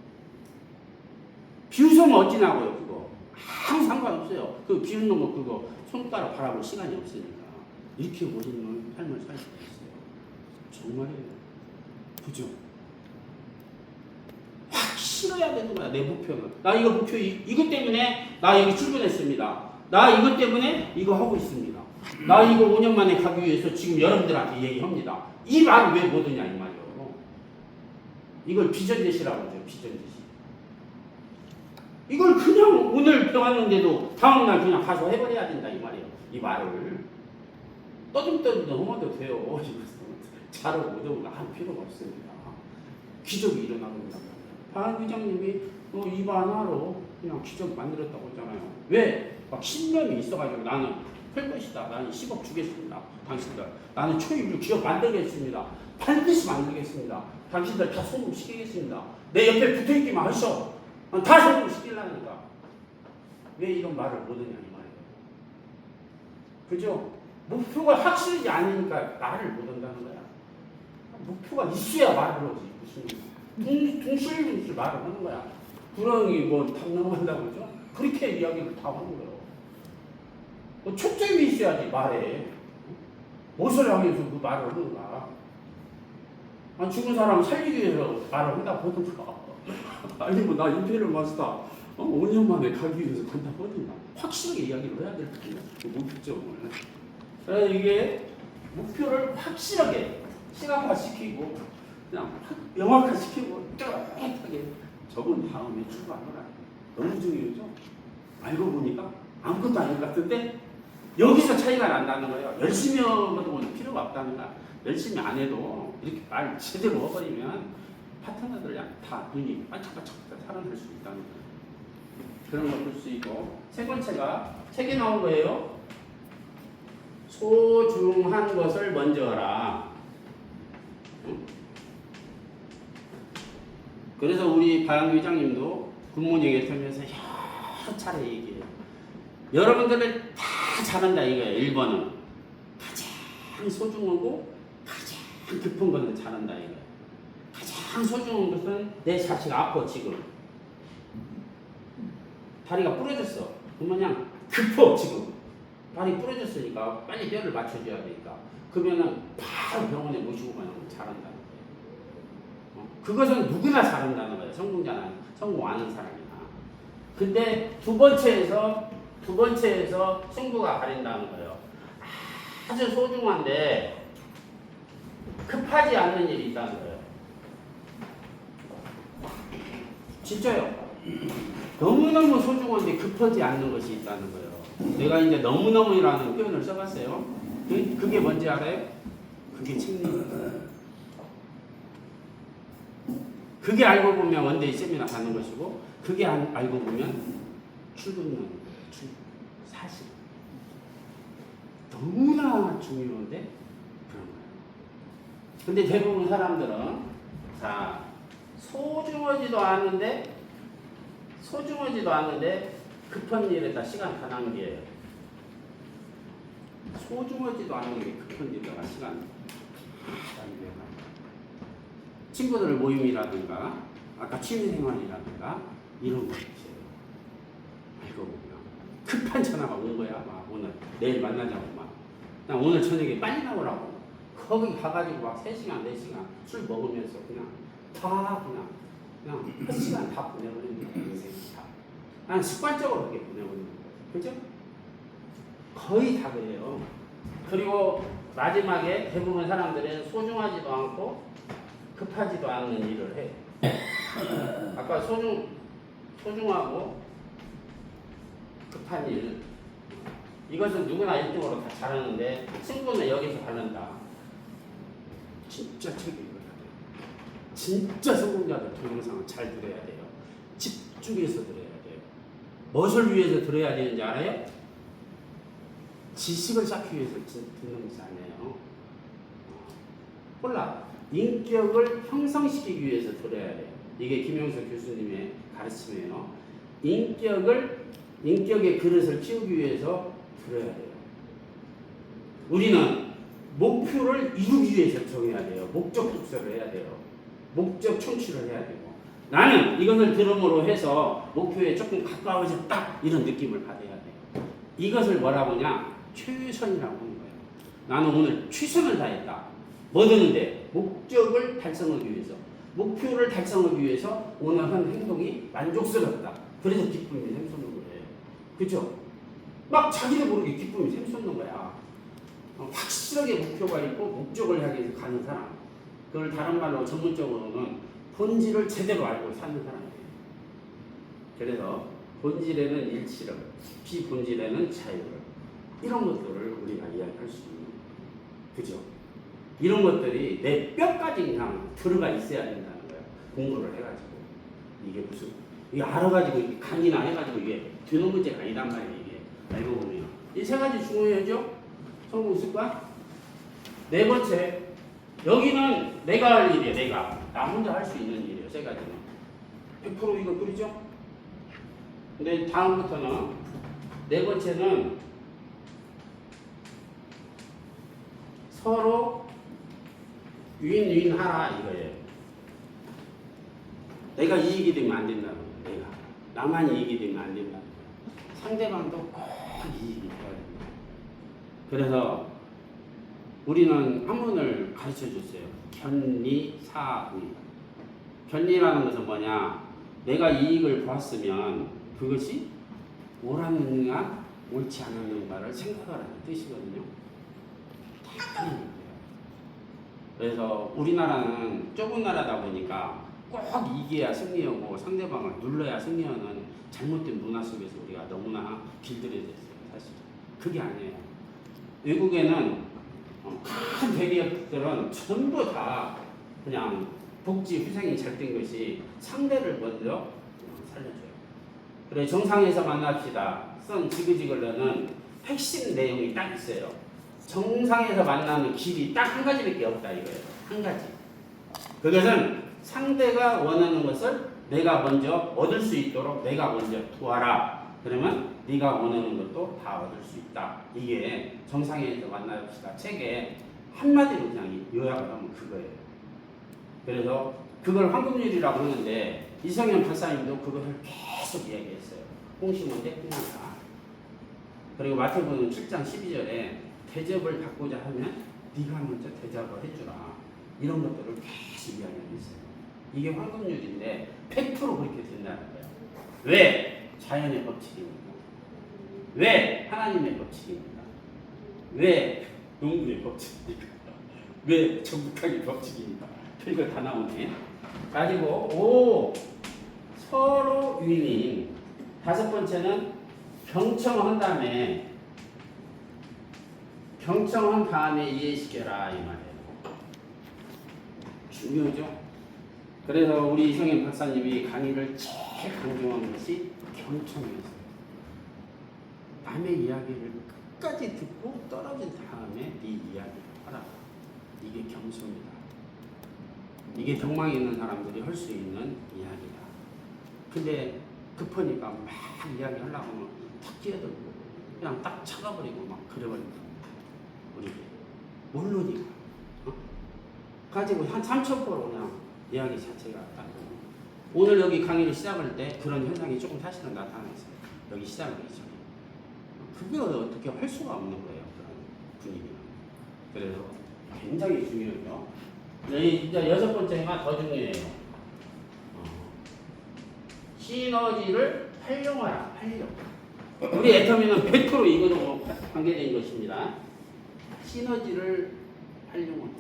비웃으면 어찌나고요 그거. 아무 상관없어요. 그 비웃는 거 그거 손가락 바라볼 시간이 없으니까. 이렇게 멋있는 삶을 살 수가 있어요. 정말이에요. 그죠? 확실해야 되는 거야, 내 목표는. 나 이거 목표, 이것 때문에 나 여기 출근했습니다. 나 이것 때문에 이거 하고 있습니다. 나 이거 5년 만에 가기 위해서 지금 여러분들한테 얘기합니다. 이 말을 왜 못하냐, 이 말이요. 이걸 비전 제시라고 하죠, 비전 제시. 이걸 그냥 오늘 배웠는데도 다음날 그냥 가서 해버려야 된다 이 말이에요. 이 말을 떠듬떠듬 넘어도 돼요. 잘하고 못하고 할 필요가 없습니다. 기적이 일어나는 거예요. 반 회장님이 입안 하러 그냥 기적 만들었다고 했잖아요. 왜? 막 신념이 있어가지고 나는 할 것이다. 나는 10억 주겠습니다. 당신들. 나는 초입을 기업 만들겠습니다. 반드시 만들겠습니다. 당신들 다 성공시키겠습니다. 내 옆에 붙어있기만 하셔. 다 성공시키려니까. 왜 이런 말을 못하냐 이 말이에요. 그죠? 목표가 확실하지 않으니까 말을 못한다는 거야. 목표가 있어야 말을 하지. 무슨 둥실둥실 말을 하는 거야. 구렁이 뭐답 넘어간다고 그러죠? 그렇게 이야기를 다 하는 거예요. 초점이 있어야지 말에. 무엇을 하면서 그 말을 하는가. 죽은 사람 살리기 위해서 말을 한다고 하든가. 아니 나 임페리얼 마스터 5년 만에 가기 위해서 간다고 하든가. 확실하게 이야기를 해야 될 거예요. 목표점을. 그래서 이게 목표를 확실하게 시각화시키고 그냥 영악화시키고 뚜렷하게 적은 다음에 출발하라. 너무 중요하죠? 알고 보니까 아무것도 아닌 것 같은데 여기서 차이가 난다는 거예요. 열심히 하고는 필요가 없다는 거야. 열심히 안 해도 이렇게 말 제대로 해버리면 파트너들 다 눈이 반짝반짝 살아날 수 있다는 거예요. 그런 걸 볼 수 있고 세 번째가 책에 나온 거예요. 소중한 것을 먼저 하라. 그래서 우리 박 회장님도 굿모닝에 틀면서 여러 차례 얘기해요. 여러분들을 다 잘한다 이거예요. 1번은 가장 소중하고 가장 깊은 것은 잘한다 이거예요. 가장 소중한 것은 내 자식 아파 지금. 다리가 부러졌어. 그냥 급해 지금. 다리 부러졌으니까 빨리 뼈를 맞춰줘야 되니까. 그러면은 바로 병원에 모시고 가면 잘한다는 거예요. 그것은 누구나 잘한다는 거예요. 성공자는 성공하는 사람이나. 근데 두 번째에서 승부가 가린다는 거예요. 아주 소중한데 급하지 않는 일이 있다는 거예요. 진짜요. 너무너무 소중한데 급하지 않는 것이 있다는 거예요. 내가 이제 너무너무라는 표현을 써봤어요. 그게 뭔지 알아요? 그게 책임입니다. 그게 알고 보면 원데이 세미나 가는 것이고 그게 알고 보면 출근하는 거예요. 사실 너무나 중요한데 그런 거예요. 근데 대부분 사람들은 자 소중하지도 않은데 급한 일에다 시간 다 낭비해요. 소중하지도 않은 게 급한 일에다가 시간 다 낭비해요. 친구들 모임이라든가 아까 취미생활이라든가 이런 거 있어요. 알고 보면 급한 전화가 온 거야. 막 오늘 내일 만나자고 막 그냥 오늘 저녁에 빨리 나오라고 거기 가가지고 막 3시간 4시간 술 먹으면서 그냥 한 시간 다 보내버리는 거예요. 인생이 다. 난 습관적으로 그렇게 보내버리는 거예요. 그죠? 거의 다 그래요. 그리고 마지막에 대부분 사람들은 소중하지도 않고 급하지도 않는 일을 해. 아까 소중하고 급한 일. 이것은 누구나 1등으로 다 잘하는데 승부는 여기서 가른다. 진짜 책이 이거야. 진짜 성공자들 동영상을 잘 들어야 돼요. 집중해서 들어야 돼요. 무엇을 위해서 들어야 되는지 알아요? 지식을 쌓기 위해서 듣는 것이 아니에요. 몰라. 인격을 형성시키기 위해서 들어야 돼요. 이게 김영석 교수님의 가르침이에요. 인격의 그릇을 키우기 위해서 들어야 돼요. 우리는 목표를 이루기 위해서 정해야 돼요. 목적 독서를 해야 돼요. 목적 청취를 해야 되고 나는 이것을 들음으로 해서 목표에 조금 가까워졌다 이런 느낌을 받아야 돼요. 이것을 뭐라고 하냐? 최선이라고 하는 거예요. 나는 오늘 최선을 다했다. 뭐 드는데? 목적을 달성하기 위해서 목표를 달성하기 위해서 오늘 한 행동이 만족스럽다. 그래서 기쁨이 샘솟는 거예요. 그렇죠? 막 자기도 모르게 기쁨이 샘솟는 거야. 확실하게 목표가 있고 목적을 향해서 가는 사람. 그걸 다른 말로 전문적으로는 본질을 제대로 알고 사는 사람이에요. 그래서 본질에는 일치를, 비본질에는 자유를. 이런 것들을 우리가 이야기할 수 있는 거예요. 그죠? 이런 것들이 내 뼈까지 그냥 들어가 있어야 된다는 거예요. 공부를 해가지고. 이게 무슨, 이게 알아가지고 강의나 해가지고 이게 되는 문제가 아니란 말이에요. 이게 알고 보면. 이 세 가지 중요하죠? 성공 습관. 네 번째, 여기는 내가 할 일이에요. 내가. 나 혼자 할 수 있는 일이에요. 세 가지는. 100% 이거 그리죠? 근데 다음부터는 네 번째는 서로 윈윈하라 이거예요. 내가 이익이 되면 안 된다는 거예요. 내가. 나만 이익이 되면 안 된다는 거예요. 상대방도 꼭 이익이 돼야 된다. 그래서 우리는 한문을 가르쳐 줬어요. 견리사의. 견리라는 것은 뭐냐? 내가 이익을 보았으면 그것이 옳았는가 옳지 않았는가를 생각하라는 뜻이거든요. 다 그래서 우리나라는 좁은 나라다 보니까 꼭 이겨야 승리하고 상대방을 눌러야 승리하는 잘못된 문화 속에서 우리가 너무나 길들여져 있어요. 사실 그게 아니에요. 외국에는 큰 대기업들은 전부 다 그냥 복지 후생이 잘 된 것이 상대를 먼저 살려줘요. 그래 정상에서 만납시다. 쓴 지그지글러는 핵심 내용이 딱 있어요. 정상에서 만나는 길이 딱 한 가지밖에 없다 이거예요. 한 가지. 그것은 상대가 원하는 것을 내가 먼저 얻을 수 있도록 내가 먼저 도와라. 그러면 네가 원하는 것도 다 얻을 수 있다. 이게 정상에서 만납시다. 책에 한마디로 그냥 요약을 하면 그거예요. 그래서 그걸 황금률이라고 하는데 이성현 박사님도 그것을 계속 이야기했어요. 홍심원대 끝난다. 그리고 마태복음 7장 12절에 대접을 받고자 하면 네가 먼저 대접을 해주라. 이런 것들을 계속 이야기하고 있어요. 이게 황금률인데 100% 그렇게 된다는 거예요. 왜? 자연의 법칙입니다. 왜? 하나님의 법칙입니다. 왜? 농부의 법칙입니까? 왜? 정국하게 법칙입니까? 이거 다 나오네. 가지고 서로 윈윈. 다섯 번째는 경청한 다음에 이해시켜라 이 말이에요. 중요하죠. 그래서 우리 이성현 박사님이 강의를 제일 강조한 것이 경청이었어요. 남의 이야기를 끝까지 듣고 떨어진 다음에 네 이야기를 하라. 이게 경청이다. 이게 경망이 있는 사람들이 할 수 있는 이야기다. 근데 급하니까 막 이야기하려고 하면 탁 끼어들고 그냥 딱 차가버리고 막 그래버린다. 우리 모르니까 가지고 한 3,000%로 그냥 이야기 자체가 딱 오늘 여기 강의를 시작할 때 그런 현상이 조금 사실은 나타났어요. 여기 시작하기 전에 그게 어떻게 할 수가 없는 거예요. 그런 분위기가. 그래서 굉장히 중요해요. 이제 여섯 번째가 더 중요해요. 시너지를 활용하라. 활용. 우리 애터미는 100% 이거로 관계된 것입니다. 시너지를 활용하라.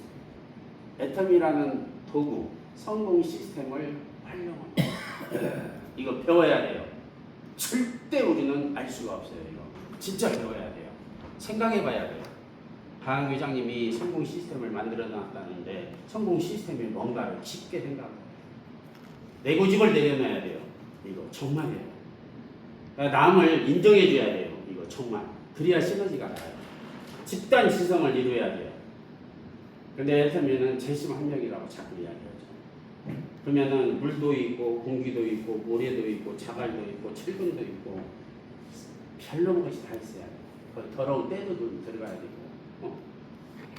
애터미라는 도구, 성공 시스템을 활용합니다. 이거 배워야 돼요. 절대 우리는 알 수가 없어요. 이거 진짜 배워야 돼요. 생각해 봐야 돼요. 강 회장님이 성공 시스템을 만들어 놨다는데 성공 시스템이 뭔가를 깊게 생각해요. 내 고집을 내려놔야 돼요. 이거 정말이에요. 남을 인정해 줘야 돼요. 이거 정말. 그래야 시너지가 나요. 집단 지성을 이루어야 돼요. 근데 예전에는 재심합력이라고 자꾸 이야기하죠. 그러면은 물도 있고 공기도 있고 모래도 있고 자갈도 있고 철근도 있고 별로 것이 다 있어야 돼요. 더러운 때도 좀 들어가야 되고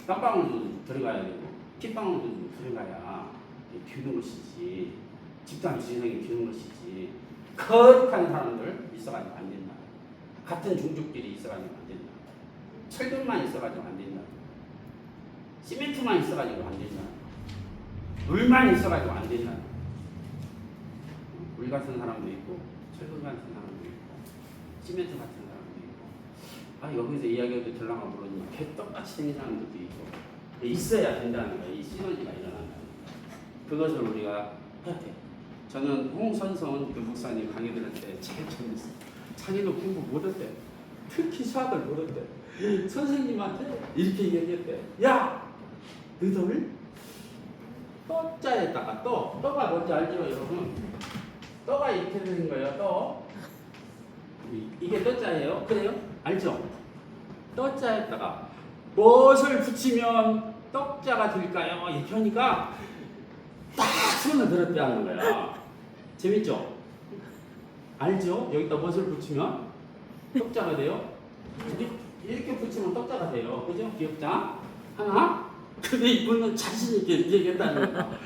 땀방울도 들어가야 되고 핏방울도 좀 들어가야 되는 것이지. 집단 지성이 되는 것이지. 거룩한 사람들 있어가지고 안 된다. 같은 종족끼리 있어가지고 안 된다. 철근만 있어가지고 안 된다. 시멘트만 있어가지고 안 된다. 물만 있어가지고 안 된다. 물 같은 사람도 있고, 철근 같은 사람도 있고, 시멘트 같은 사람도 있고. 여기서 이야기해도 들라가 모르지만 개떡같이 생긴 사람들도 있고, 있어야 된다는 거예요. 이 시너지가 일어난다는 거예요. 그것을 우리가 해야 돼. 저는 홍선성 그 목사님 강의 들을 때 제일 재밌어요. 자기는 공부 못했대. 특히 수학을 못했대. 선생님한테 이렇게 얘기했대. 야, 너희들 떠자에다가 떠가 뭔지 알죠, 여러분? 떠가 이렇게 되는 거예요. 떠. 이게 떠자예요. 그래요? 알죠? 떠자에다가 무엇을 붙이면 떡자가 될까요? 이렇게 하니까 딱 손을 들었대 하는 거야. 재밌죠? 알죠? 여기다 무엇을 붙이면 떡자가 돼요? 이렇게 붙이면 떡자가 돼요. 그죠? 기억자 하나. 근데 이분은 자신 있게 얘기했다는 거야.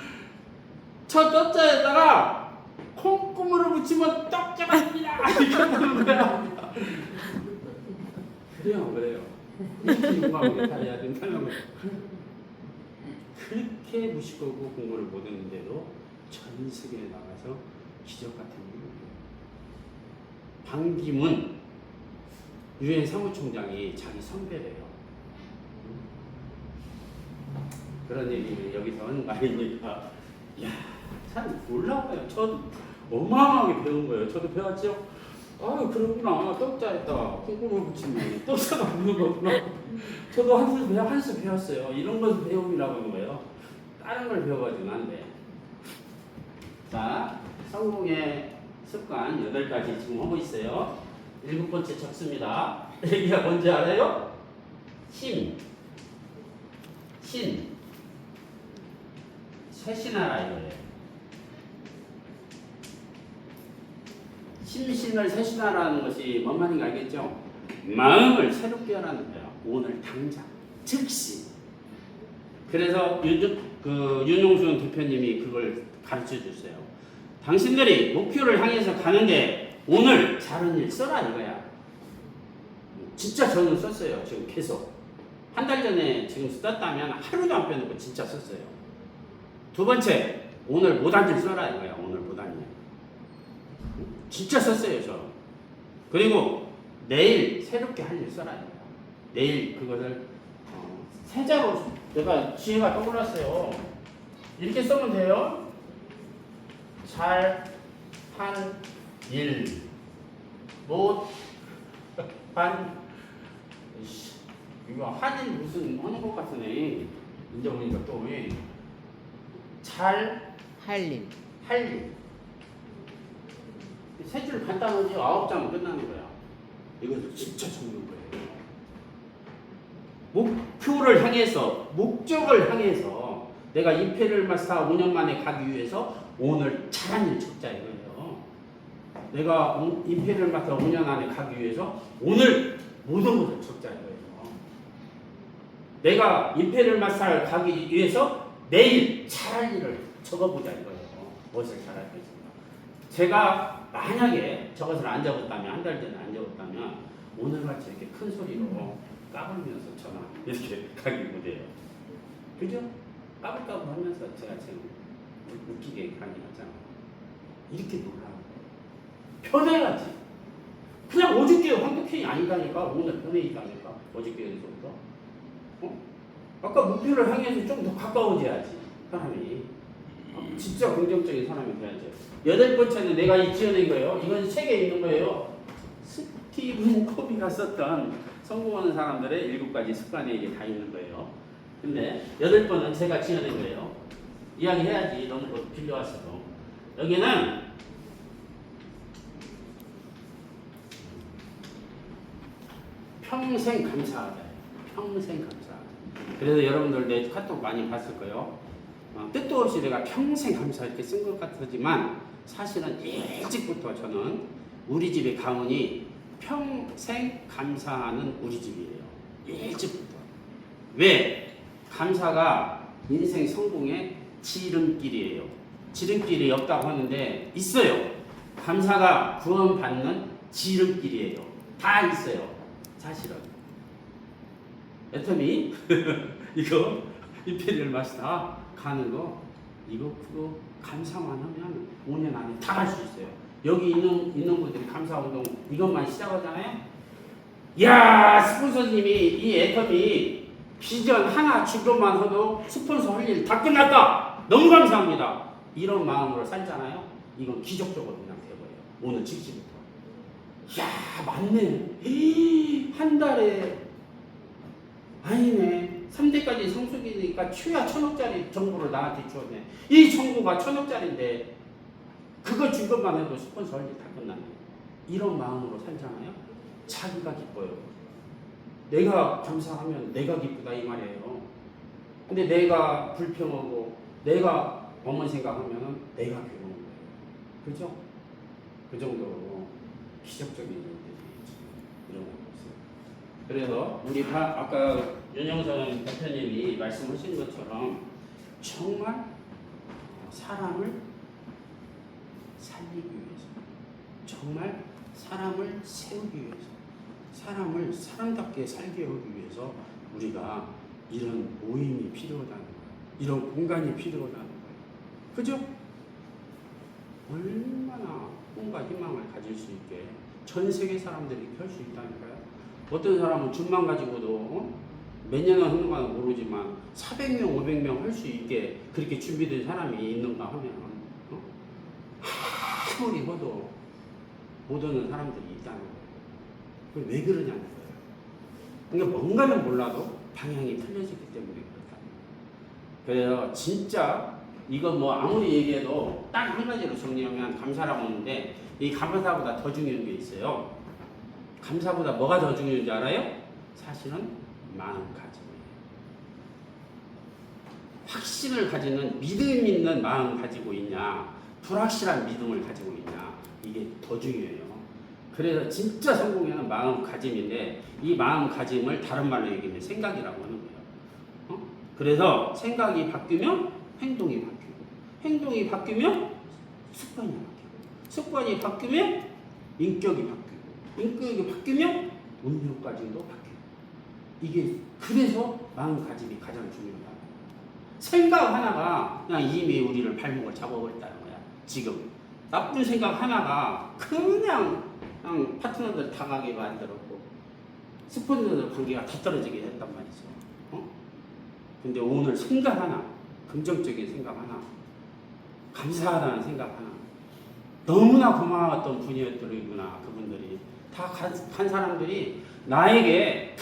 저 떡자에다가 콩고물을 붙이면 떡자가 됩니다. 이렇게 하는 거야. 그래요. 이렇게 용감하게 잘해야 된다는 거야. 그렇게 무식하고 공부를 못했는데도 전 세계에 나가서 기적 같은 일을 해요. 반기문 유엔 사무총장이 자기 선배래요. 그런 얘기를 여기서 하는 거 아닙니까? 이야, 참 놀라워요. 저도 어마어마하게 배운 거예요. 저도 배웠죠? 아, 그러구나. 떡자에다가 콩고물 붙이면 떡자가 없는 거구나. 저도 한 수 배웠어요. 이런 것을 배움이라고 하는 거예요. 다른 걸 배워가지고는 안 돼. 자, 성공의 습관 8가지 지금 하고 있어요. 7번째 적습니다. 여기가 뭔지 알아요? 신, 쇄신하라 이거예요. 심신을 쇄신하라는 것이 뭔 말인가 알겠죠? 마음을 새롭게 하라는 거예요. 오늘 당장, 즉시. 그래서 윤용순 대표님이 그걸 가르쳐 줬어요. 당신들이 목표를 향해서 가는데 오늘 잘한 일 써라 이거야. 진짜 저는 썼어요. 지금 계속. 한 달 전에 지금 썼다면 하루도 안 빼놓고 진짜 썼어요. 두 번째, 오늘 못한 일 써라 이거야. 오늘 못한 일. 진짜 썼어요, 저. 그리고 내일 새롭게 할 일 써라 이거야. 내일 그것을 세자로 내가 지혜가 떠올랐어요. 이렇게 쓰면 돼요. 잘 한 일, 못 한 이거 한일 무슨 하는 것 같으네. 이제 보니까 또 왜? 잘 할 일. 할 일. 세 줄 간단하지 9장은 끝나는 거야. 이것을 진짜 적는 거예요. 목표를 향해서, 목적을 향해서 내가 임페리얼 마스터 5년 만에 가기 위해서 오늘 잘한 일 적자 이거예요. 내가 임페리얼 마스터 5년 안에 가기 위해서 오늘 모든 것을 적자 이거예요. 내가 임페리얼 마스터를 가기 위해서 내일 잘할 일을 적어보자 이거예요. 무엇을 잘할 것인가. 제가 만약에 저것을 안 적었다면, 한 달 전에 안 적었다면 오늘같이 이렇게 큰 소리로 까불면서 전화 이렇게 가기 못해요. 그죠? 까불까불 하면서 제가 지금 웃기게 강의하잖아요. 이렇게 놀라요. 편해야지. 그냥 어저께 황덕현이 아니다니까 오늘 편해 있다니까. 어저께에서부터. 아까 목표를 향해서 좀 더 가까워져야지. 사람이. 진짜 긍정적인 사람이 돼야죠. 8번째는 내가 이 지어낸 거예요. 이건 책에 있는 거예요. 스티븐 코비가 썼던 성공하는 사람들의 7가지 습관에 이게 다 있는 거예요. 근데 8번은 제가 지어낸 거예요. 이야기해야지. 너무 빌려왔어도. 여기는 평생 감사하다. 평생 감사하다. 그래서 여러분들 내 카톡 많이 봤을 거예요. 뜻도 없이 내가 평생 감사 이렇게 쓴 것 같지만 사실은 일찍부터 저는 우리 집의 가문이 평생 감사하는 우리 집이에요. 일찍부터. 왜? 감사가 인생 성공의 지름길이에요. 지름길이 없다고 하는데 있어요. 감사가 구원받는 지름길이에요. 다 있어요. 사실은. 애터미 이거 임페리얼 마스터 가는 거 이거 그거 감사만 하면 5년 안에 다 갈 수 있어요. 여기 있는 분들이 감사운동 이것만 시작하잖아요. 이야 스폰서님이 이 애터미 비전 하나 주고만 해도 스폰서 할 일 다 끝났다. 너무 감사합니다. 이런 마음으로 살잖아요. 이건 기적적으로 그냥 돼버려요. 오늘 즉시부터. 야, 맞네. 에이, 한 달에 아니네. 3대까지 성수기니까 추야 1,000억짜리 정보를 나한테 주었네. 이 정보가 1,000억짜리인데 그거 준 것만 해도 스폰서 할 일 다 끝났네. 이런 마음으로 살잖아요. 자기가 기뻐요. 내가 감사하면 내가 기쁘다 이 말이에요. 근데 내가 불평하고 내가 어머니 생각하면 내가 괴로운 거예요. 그죠? 그 정도로 기적적인 일들이 일어나고 있어요. 그래서 우리 아까 윤영선 대표님이 말씀하신 것처럼 정말 사람을 살리기 위해서, 정말 사람을 세우기 위해서, 사람을 사람답게 살게 하기 위해서 우리가 이런 모임이 필요하다는 거예요. 이런 공간이 필요하다는 거예요. 그죠? 얼마나 꿈과 희망을 가질 수 있게 전 세계 사람들이 할 수 있다니까요. 어떤 사람은 줌만 가지고도 몇 년을 하는 건 모르지만 400명, 500명 할 수 있게 그렇게 준비된 사람이 있는가 하면 아무리 해도 못 오는 사람들이 있다는 거예요. 왜 그러냐는 거예요. 그러니까 뭔가는 몰라도 방향이 틀려지기 때문에 그렇다. 그래서 진짜 이거 뭐 아무리 얘기해도 딱 한 가지로 정리하면 감사라고 하는데 이 감사보다 더 중요한 게 있어요. 감사보다 뭐가 더 중요한지 알아요? 사실은 마음가짐이에요. 확신을 가지는 믿음 있는 마음 가지고 있냐, 불확실한 믿음을 가지고 있냐, 이게 더 중요해요. 그래서 진짜 성공에는 마음가짐인데 이 마음가짐을 다른 말로 얘기하면 생각이라고 하는 거예요. 그래서 생각이 바뀌면 행동이 바뀌고, 행동이 바뀌면 습관이 바뀌고, 습관이 바뀌면 인격이 바뀌고, 인격이 바뀌면 운명까지도 바뀌고. 이게 그래서 마음가짐이 가장 중요하다. 생각 하나가 그냥 이미 우리를 발목을 잡아버렸다는 거야. 지금 나쁜 생각 하나가 그냥 파트너들 당하게 만들었고 스폰서들 관계가 더 떨어지게 했단 말이죠. 근데 오늘 생각 하나, 긍정적인 생각 하나, 감사하다는 생각 하나, 너무나 고마웠던 분이었더구나. 그분들이 다 간 사람들이 나에게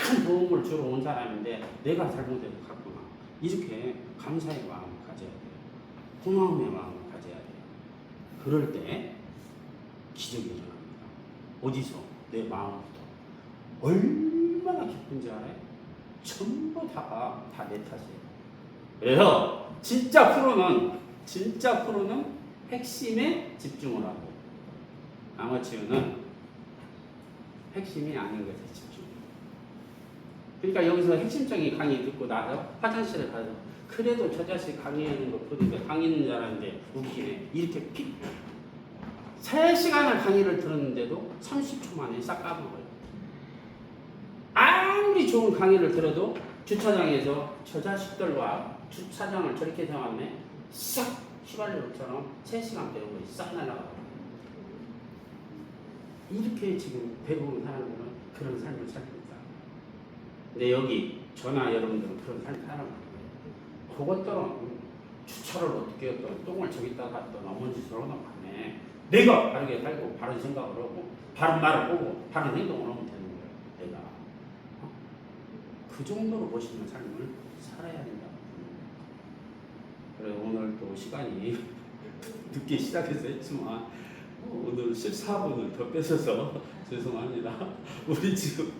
큰 도움을 주러 온 사람인데 내가 잘못해서 갔구나. 이렇게 감사의 마음을 가져야 돼요. 고마움의 마음을 가져야 돼요. 그럴 때 기적이 일어납니다. 어디서? 내 마음부터. 얼마나 기쁜지 알아요? 전부 다가 다 내 탓이에요. 그래서 진짜 프로는 핵심에 집중을 하고 아마추어는 핵심이 아닌 것에 집중해요. 그러니까 여기서 핵심적인 강의 듣고 나서 화장실에 가서 그래도 저 자식 강의하는 거 보니까 강의 있는 줄 알았는데 웃기네. 이렇게 픽 3시간을 강의를 들었는데도 30초 만에 싹 까먹어요. 아무리 좋은 강의를 들어도 주차장에서 저 자식들과 주차장을 저렇게 세웠네 싹 휘발유처럼 3시간 배운 것이 싹 날아가요. 이렇게 지금 대부분 사람들은 그런 삶을 살고 있다. 근데 여기 저나 여러분들은 그런 삶을 살아가는 거예요. 그것들은 주차를 어떻게 했던 똥을 저기다 갔던 어머니 짓을 하는 거 아니네. 내가 바르게 살고 바른 생각을 하고 바른 말을 보고 바른 행동을 하면 되는 거예요. 내가 그 정도로 멋있는 삶을 살아야 된다. 그래서 오늘 또 시간이 늦게 시작해서 했지만 오늘 14분을 더 뺏어서 죄송합니다. 우리 지금